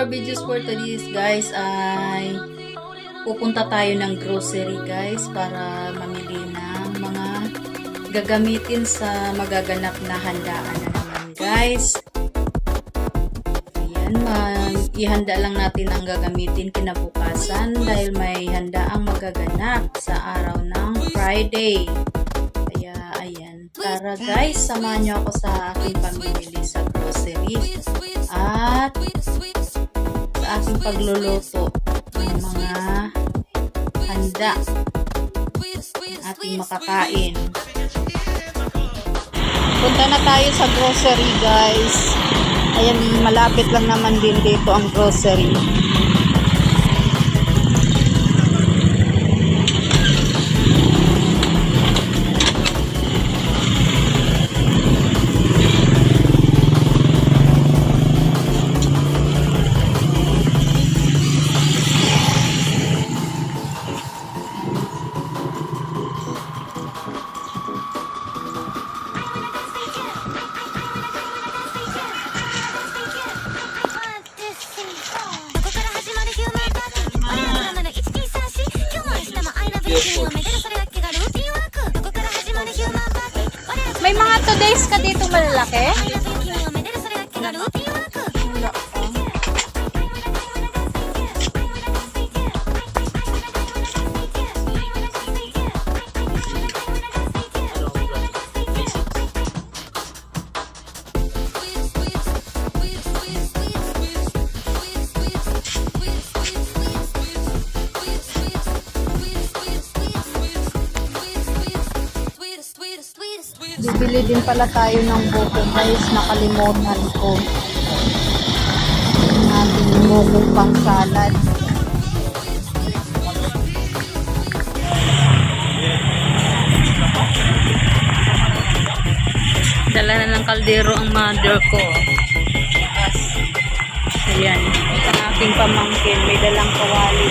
our videos for today guys ay pupunta tayo ng grocery guys para mamili ng mga gagamitin sa magaganap na handaan na naman guys. Ayan, ihanda lang natin ang gagamitin kinabukasan dahil may handaang magaganap sa araw ng Friday. Kaya ayan, tara guys, samahan niyo ako sa aking pamimili sa grocery at sa aking pagluluto ng mga handa ng ating makakain. Punta na tayo sa grocery guys. Ayan, malapit lang naman din dito ang grocery. May mga today's ka dito malalaki? Bibili din pala tayo ng buko guys, nakalimutan ko. Ang ating buko pang salad. Dala na ng kaldero ang mother ko. Ayan, ang aking pamangkin, may dalang kawali.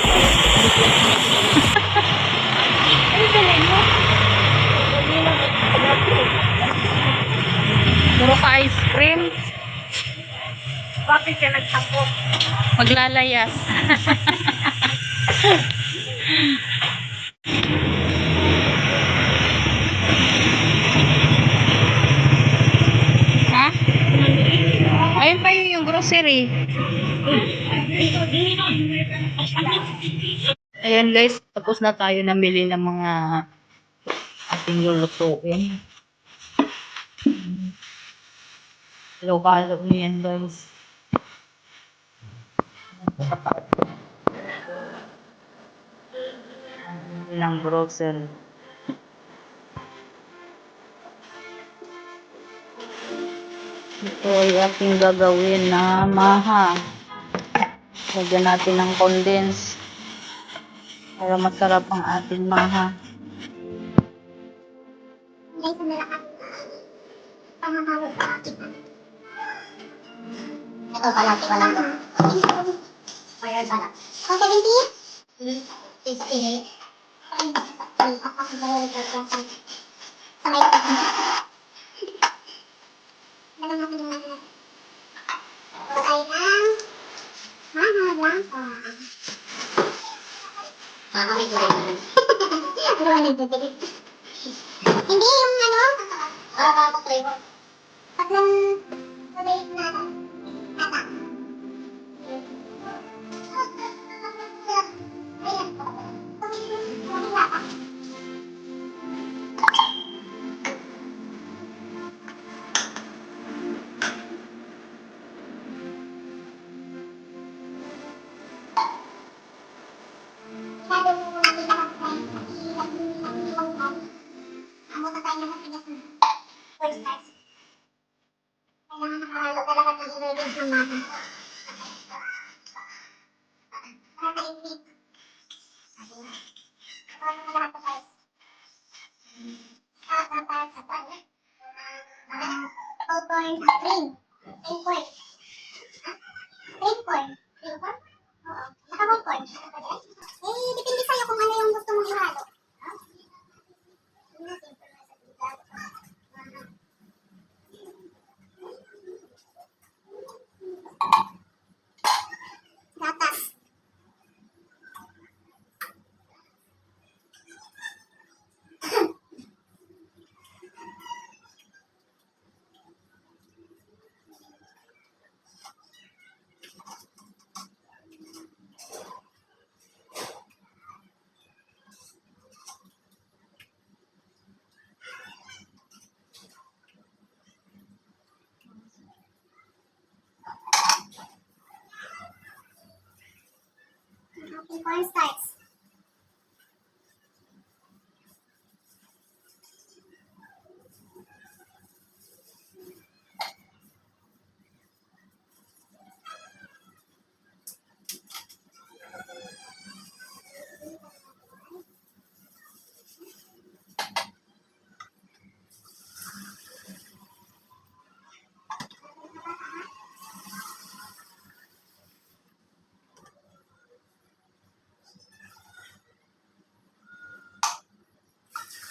Ano dalhin mo? Puro ka ice cream. Bakit ka nagsangkot? Maglalayas. Ha? Ayun pa yung grocery. Ayan guys, tapos na tayo namili ng mga ating lulutuin. Halo-halo niyan guys. Ng grocery. Ito ay ating gagawin na maha. Lagyan natin ng condense para masarap ang ating maha. Ito pala, ito pala. Bayad pala. 170? 68. Hindi yung ano? Tatlong tuloy na ata. Kailangan nakahalo talaga ng ingredients ng natin. Para ma-ingredients. Paano na lahat ito guys? Para sa pala. 2 point 3. 3 point. 3 point. 3 point? Oo. Naka 1 point. Depende sa'yo kung ano yung gusto mong ihalo. ating cornstarch.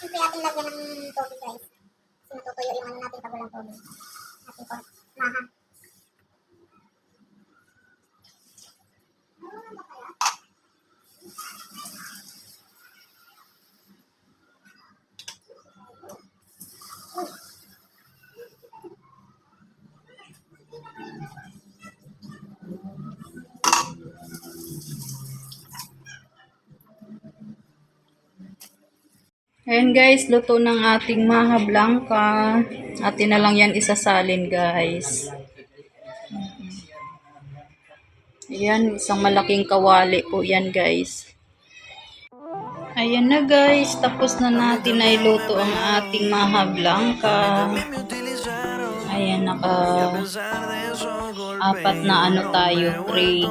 Siyempre ating lagyan ng tubig guys. Kasi matutuyo yung ano natin pag walang tubig. Ating maha. Ayan guys, luto ng ating maha blanca. Atin na lang yan isasalin guys. Ayan, isang malaking kawali po yan guys. Ayan na guys, tapos na natin na iluto ang ating maha blanca. Ayan, apat na ano tayo, 3.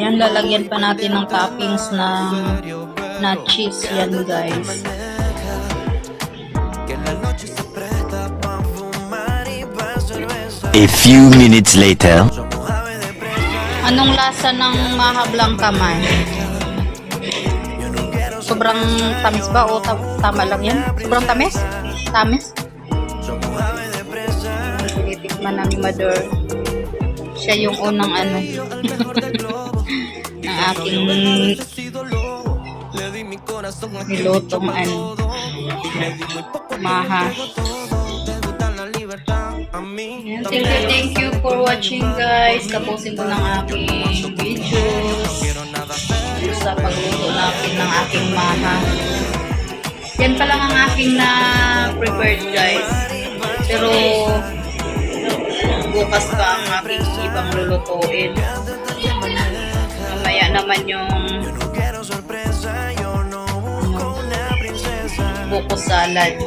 Ayan, lalagyan pa natin ng toppings na cheese yan guys. A few minutes later. Anong lasa ng maha blanca man? Sobrang tamis ba o tama lang yan? Sobrang tamis? Tamis? Tinitikman na ni Mador. Siya yung unang ano ng aking nilutong ano maha. Thank you for watching guys. Tapusin ko ng aking videos sa pagluto natin ng aking maha. Yan pa lang ang aking na prepared guys. Pero bukas pa ang aking ibang lulutuin. Mamaya naman yung buko salad.